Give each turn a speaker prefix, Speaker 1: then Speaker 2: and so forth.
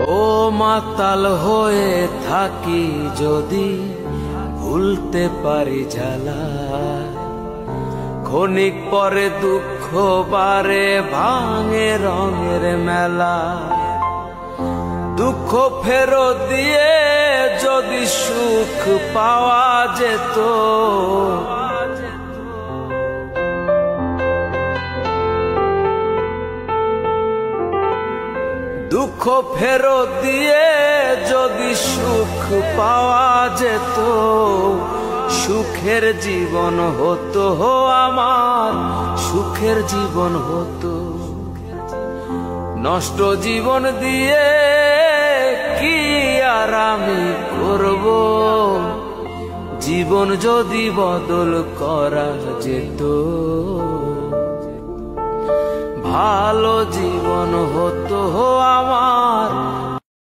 Speaker 1: ও মাতাল হয়ে থাকি যদি ভুলতে পারি জ্বালা, ক্ষণিক পরে দুঃখ বারে ভাঙে রঙের মেলা। দুঃখ ফেরত দিয়ে যদি সুখ পাওয়া যেত, দুঃখ ফেরত দিয়ে যদি সুখ পাওয়া যেত, সুখের জীবন হতো আমার, সুখের জীবন হতো। নষ্ট জীবন দিয়ে কি আর আমি করব, জীবন যদি বদল করা যেত, ভালো জীবন হতো আমার,